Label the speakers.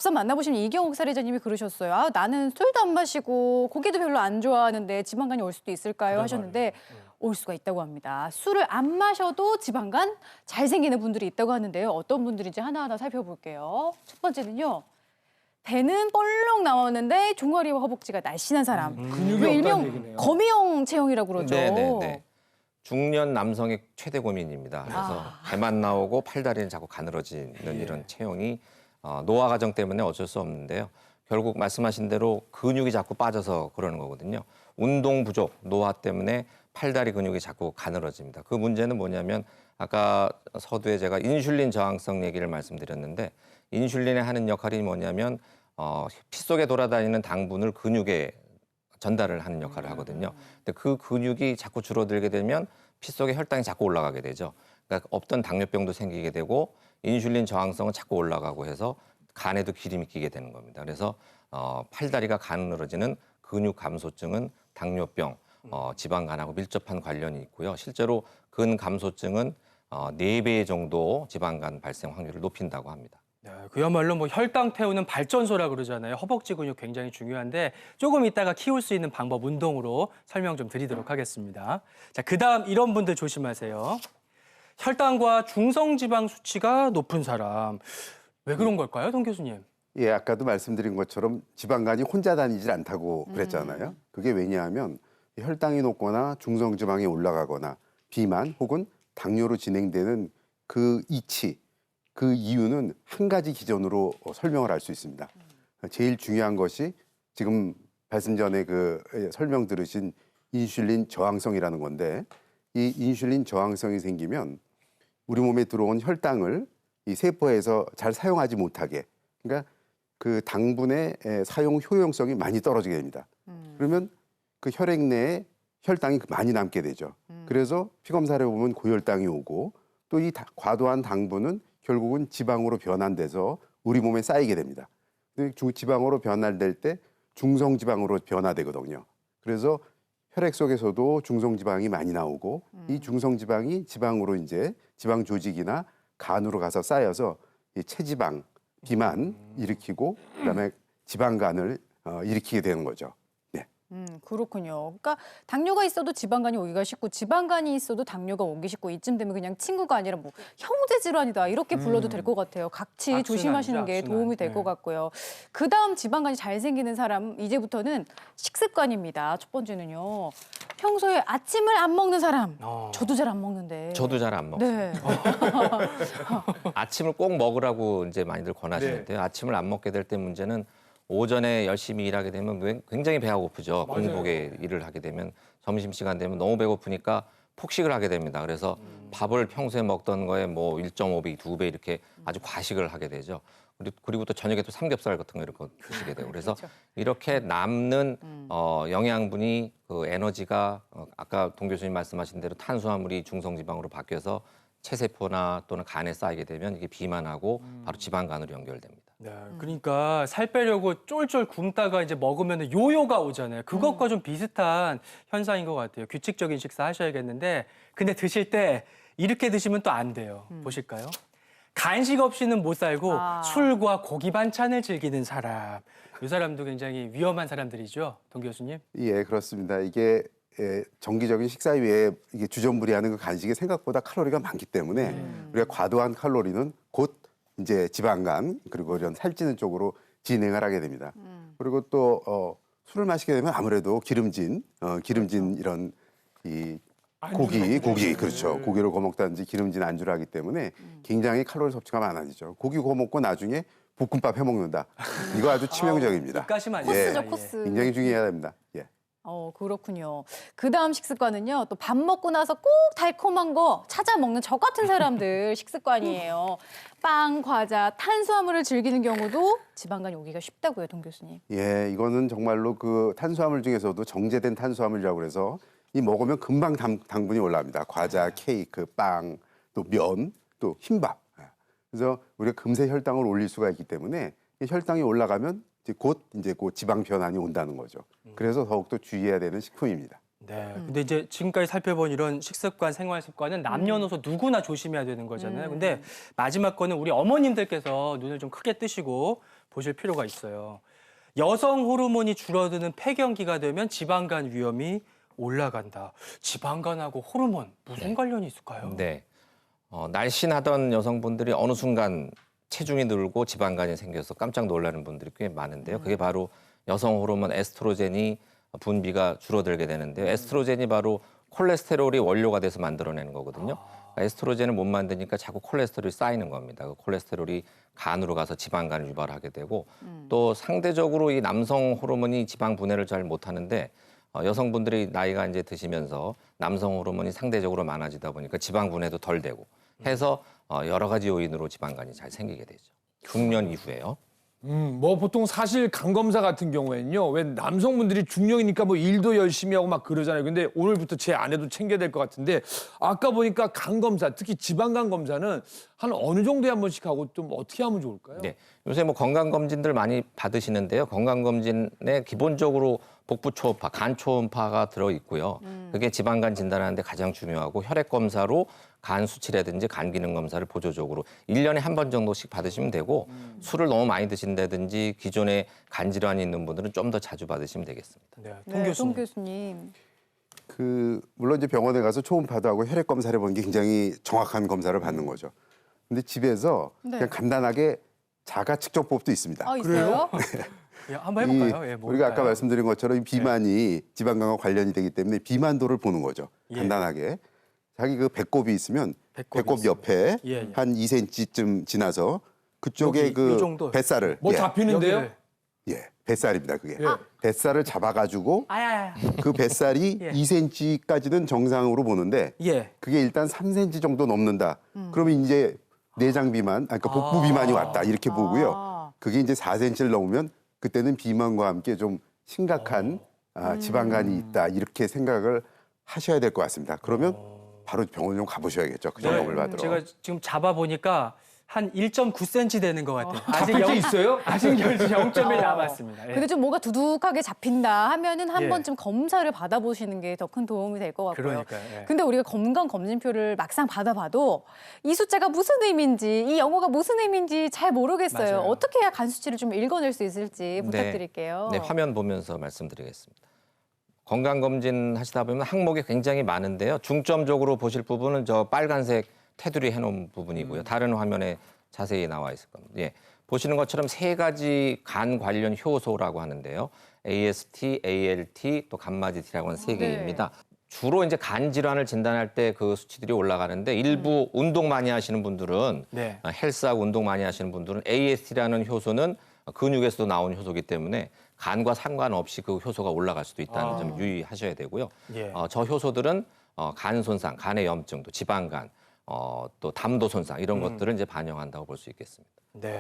Speaker 1: 부산 만나보신 이경옥 사례자님이 그러셨어요. 아, 나는 술도 안 마시고 고기도 별로 안 좋아하는데 지방간이 올 수도 있을까요? 하셨는데 올 수가 있다고 합니다. 술을 안 마셔도 지방간 잘 생기는 분들이 있다고 하는데요. 어떤 분들인지 하나하나 살펴볼게요. 첫 번째는요. 배는 볼록 나오는데 종아리와 허벅지가 날씬한 사람.
Speaker 2: 근육이
Speaker 1: 왜
Speaker 2: 없다는
Speaker 1: 일명
Speaker 2: 얘기네요.
Speaker 1: 거미형 체형이라고 그러죠.
Speaker 3: 네네네. 중년 남성의 최대 고민입니다. 그래서
Speaker 1: 아.
Speaker 3: 배만 나오고 팔다리는 자꾸 가늘어지는 이런 체형이 노화 과정 때문에 어쩔 수 없는데요. 결국 말씀하신 대로 근육이 자꾸 빠져서 그러는 거거든요. 운동 부족, 노화 때문에 팔다리 근육이 자꾸 가늘어집니다. 그 문제는 뭐냐면 아까 서두에 제가 인슐린 저항성 얘기를 말씀드렸는데 인슐린이 하는 역할이 뭐냐면 피 속에 돌아다니는 당분을 근육에 전달을 하는 역할을 하거든요. 근데 그 근육이 자꾸 줄어들게 되면 피 속에 혈당이 자꾸 올라가게 되죠. 그러니까 없던 당뇨병도 생기게 되고 인슐린 저항성은 자꾸 올라가고 해서 간에도 기름이 끼게 되는 겁니다. 그래서 팔다리가 가늘어지는 근육 감소증은 당뇨병, 지방간하고 밀접한 관련이 있고요. 실제로 근감소증은 4배 정도 지방간 발생 확률을 높인다고 합니다.
Speaker 2: 네, 그야말로 뭐 혈당 태우는 발전소라 그러잖아요. 허벅지 근육 굉장히 중요한데 조금 이따가 키울 수 있는 방법 운동으로 설명 좀 드리도록 하겠습니다. 자, 그다음 이런 분들 조심하세요. 혈당과 중성지방 수치가 높은 사람. 왜 그런 걸까요, 동 교수님?
Speaker 4: 예, 아까도 말씀드린 것처럼 지방간이 혼자 다니질 않다고 그랬잖아요. 그게 왜냐하면 혈당이 높거나 중성지방이 올라가거나 비만 혹은 당뇨로 진행되는 그 이치, 그 이유는 한 가지 기전으로 설명을 할 수 있습니다. 제일 중요한 것이 지금 말씀 전에 그 설명 들으신 인슐린 저항성이라는 건데 이 인슐린 저항성이 생기면 우리 몸에 들어온 혈당을 이 세포에서 잘 사용하지 못하게, 그러니까 그 당분의 사용 효용성이 많이 떨어지게 됩니다. 그러면 그 혈액 내에 혈당이 많이 남게 되죠. 그래서 피검사를 보면 고혈당이 오고 또 이 과도한 당분은 결국은 지방으로 변환돼서 우리 몸에 쌓이게 됩니다. 근데 지방으로 변환될 때 중성지방으로 변화되거든요. 그래서 혈액 속에서도 중성지방이 많이 나오고 이 중성지방이 지방으로 이제 지방 조직이나 간으로 가서 쌓여서 이 체지방, 비만 일으키고 그다음에 지방간을 일으키게 되는 거죠. 네.
Speaker 1: 그렇군요. 그러니까 당뇨가 있어도 지방간이 오기가 쉽고 지방간이 있어도 당뇨가 오기 쉽고 이쯤 되면 그냥 친구가 아니라 뭐 형제 질환이다 이렇게 불러도 될 것 같아요. 같이
Speaker 2: 악순환이죠,
Speaker 1: 조심하시는 게
Speaker 2: 악순환.
Speaker 1: 도움이 될 것
Speaker 2: 네.
Speaker 1: 같고요. 그다음 지방간이 잘 생기는 사람 이제부터는 식습관입니다. 첫 번째는요. 평소에 아침을 안 먹는 사람. 저도 잘 안 먹는데.
Speaker 3: 저도 잘 안 먹어요.
Speaker 1: 네.
Speaker 3: 아침을 꼭 먹으라고 이제 많이들 권하시는데요. 아침을 안 먹게 될 때 문제는 오전에 열심히 일하게 되면 굉장히 배가 고프죠.
Speaker 2: 맞아요.
Speaker 3: 공복에 일을 하게 되면 점심시간 되면 너무 배고프니까 폭식을 하게 됩니다. 그래서 밥을 평소에 먹던 거에 뭐 1.5배, 2배 이렇게 아주 과식을 하게 되죠. 그리고 또 저녁에 또 삼겹살 같은 거 이렇게 드시게 되고 그래서
Speaker 1: 그렇죠.
Speaker 3: 이렇게 남는 영양분이 그 에너지가 아까 동 교수님 말씀하신 대로 탄수화물이 중성지방으로 바뀌어서 체세포나 또는 간에 쌓이게 되면 이게 비만하고 바로 지방간으로 연결됩니다.
Speaker 2: 네, 그러니까 살 빼려고 쫄쫄 굶다가 이제 먹으면 요요가 오잖아요. 그것과 좀 비슷한 현상인 것 같아요. 규칙적인 식사 하셔야겠는데 근데 드실 때 이렇게 드시면 또 안 돼요. 보실까요? 간식 없이는 못 살고 술과 고기 반찬을 즐기는 사람. 이 사람도 굉장히 위험한 사람들이죠, 동 교수님?
Speaker 4: 예, 그렇습니다. 이게 정기적인 식사 외에 이게 주전부리하는 그 간식이 생각보다 칼로리가 많기 때문에 우리가 과도한 칼로리는 곧 이제 지방간 그리고 이런 살찌는 쪽으로 진행을 하게 됩니다. 그리고 또 술을 마시게 되면 아무래도 기름진 이런 이 고기 그렇죠. 고기를 거먹다든지 기름진 안주를 하기 때문에 굉장히 칼로리 섭취가 많아지죠. 고기 거먹고 나중에 볶음밥 해 먹는다. 이거 아주 치명적입니다.
Speaker 2: 입가심 아니에요?
Speaker 1: 코스죠,
Speaker 2: 예.
Speaker 1: 코스.
Speaker 4: 굉장히 중요해야 됩니다. 예.
Speaker 1: 그렇군요. 그다음 식습관은요. 또 밥 먹고 나서 꼭 달콤한 거 찾아 먹는 저 같은 사람들 식습관이에요. 빵, 과자, 탄수화물을 즐기는 경우도 지방간이 오기가 쉽다고요, 동 교수님.
Speaker 4: 예, 이거는 정말로 그 탄수화물 중에서도 정제된 탄수화물이라고 그래서 이 먹으면 금방 당분이 올라갑니다. 과자, 케이크, 빵, 또 면, 또 흰밥. 그래서 우리가 금세 혈당을 올릴 수가 있기 때문에 이 혈당이 올라가면 곧 지방 변환이 온다는 거죠. 그래서 더욱더 주의해야 되는 식품입니다.
Speaker 2: 네. 근데 이제 지금까지 살펴본 이런 식습관, 생활 습관은 남녀노소 누구나 조심해야 되는 거잖아요. 근데 마지막 거는 우리 어머님들께서 눈을 좀 크게 뜨시고 보실 필요가 있어요. 여성 호르몬이 줄어드는 폐경기가 되면 지방간 위험이 올라간다. 지방간하고 호르몬 무슨 관련이 있을까요?
Speaker 3: 네. 날씬하던 여성분들이 어느 순간 체중이 늘고 지방간이 생겨서 깜짝 놀라는 분들이 꽤 많은데요. 그게 바로 여성 호르몬 에스트로겐이 분비가 줄어들게 되는데요. 에스트로겐이 바로 콜레스테롤이 원료가 돼서 만들어내는 거거든요. 에스트로겐을 못 만드니까 자꾸 콜레스테롤이 쌓이는 겁니다. 그 콜레스테롤이 간으로 가서 지방간을 유발하게 되고 또 상대적으로 이 남성 호르몬이 지방 분해를 잘 못하는데 여성분들이 나이가 이제 드시면서 남성 호르몬이 상대적으로 많아지다 보니까 지방 분해도 덜 되고 해서 여러 가지 요인으로 지방간이 잘 생기게 되죠. 중년 이후에요.
Speaker 5: 뭐 보통 사실 간 검사 같은 경우에는요. 왜 남성분들이 중년이니까 뭐 일도 열심히 하고 막 그러잖아요. 근데 오늘부터 제 아내도 챙겨야 될 것 같은데 아까 보니까 간 검사, 특히 지방간 검사는 한 어느 정도에 한 번씩 하고 좀 어떻게 하면 좋을까요?
Speaker 3: 네. 요새 뭐 건강검진들 많이 받으시는데요. 건강검진에 기본적으로 복부 초음파, 간 초음파가 들어 있고요. 그게 지방간 진단하는데 가장 중요하고 혈액검사로 간 수치라든지 간 기능 검사를 보조적으로 1년에 한 번 정도씩 받으시면 되고 술을 너무 많이 드신다든지 기존에 간 질환이 있는 분들은 좀 더 자주 받으시면 되겠습니다.
Speaker 2: 네,
Speaker 1: 네, 동 교수님.
Speaker 4: 물론 이제 병원에 가서 초음파도 하고 혈액 검사를 보는 게 굉장히 정확한 검사를 받는 거죠. 근데 집에서
Speaker 1: 네.
Speaker 4: 그냥 간단하게 자가 측정법도 있습니다.
Speaker 1: 아, 있어요?
Speaker 2: 예, 한번 해볼까요? 예,
Speaker 4: 우리가 아까
Speaker 2: 뭘까요?
Speaker 4: 말씀드린 것처럼 이 비만이 지방간과 관련이 되기 때문에 비만도를 보는 거죠.
Speaker 2: 예.
Speaker 4: 간단하게. 자기 그 배꼽이 있으면
Speaker 2: 배꼽이
Speaker 4: 배꼽 옆에
Speaker 2: 예, 예.
Speaker 4: 한 2cm쯤 지나서 그쪽에
Speaker 2: 여기, 요
Speaker 4: 그
Speaker 2: 정도?
Speaker 4: 뱃살을
Speaker 5: 뭐
Speaker 4: 예,
Speaker 5: 잡히는데요?
Speaker 2: 여기를.
Speaker 4: 예, 뱃살입니다. 그게.
Speaker 5: 예.
Speaker 4: 뱃살을 잡아가지고
Speaker 2: 아야야.
Speaker 4: 그 뱃살이
Speaker 2: 예.
Speaker 4: 2cm까지는 정상으로 보는데
Speaker 2: 예.
Speaker 4: 그게 일단 3cm 정도 넘는다. 그러면 이제 내장 비만, 그러니까 복부 비만이 왔다 이렇게 보고요.
Speaker 1: 아.
Speaker 4: 그게 이제 4cm를 넘으면 그때는 비만과 함께 좀 심각한 지방간이 있다 이렇게 생각을 하셔야 될 것 같습니다. 그러면 바로 병원 좀 가보셔야겠죠. 그 점검을 받으러.
Speaker 2: 제가 지금 잡아 보니까 한 1.9cm 되는 것 같아요.
Speaker 5: 잡힐 게 있어요?
Speaker 2: 아직 0.1 남았습니다. 예.
Speaker 1: 근데 좀 뭐가 두둑하게 잡힌다 하면은 한
Speaker 2: 예.
Speaker 1: 번쯤 검사를 받아보시는 게 더 큰 도움이 될 것 같고요.
Speaker 2: 그러니까요. 예.
Speaker 1: 근데 우리가 건강검진표를 막상 받아봐도 이 숫자가 무슨 의미인지 이 영어가 무슨 의미인지 잘 모르겠어요.
Speaker 2: 맞아요.
Speaker 1: 어떻게 해야 간 수치를 좀 읽어낼 수 있을지 부탁드릴게요.
Speaker 3: 네, 화면 보면서 말씀드리겠습니다. 건강검진 하시다 보면 항목이 굉장히 많은데요. 중점적으로 보실 부분은 저 빨간색 테두리 해놓은 부분이고요. 다른 화면에 자세히 나와 있을 겁니다. 예, 보시는 것처럼 세 가지 간 관련 효소라고 하는데요. AST, ALT, 또 감마지T라고 하는 세 개입니다. 주로 이제 간 질환을 진단할 때 그 수치들이 올라가는데 일부 운동 많이 하시는 분들은
Speaker 2: 네.
Speaker 3: 헬스하고 운동 많이 하시는 분들은 AST라는 효소는 근육에서도 나온 효소이기 때문에 간과 상관없이 그 효소가 올라갈 수도 있다는 점 유의하셔야 되고요.
Speaker 2: 예.
Speaker 3: 저 효소들은 간 손상, 간의 염증, 또 지방간, 또 담도 손상 이런 것들을 이제 반영한다고 볼 수 있겠습니다.
Speaker 2: 네.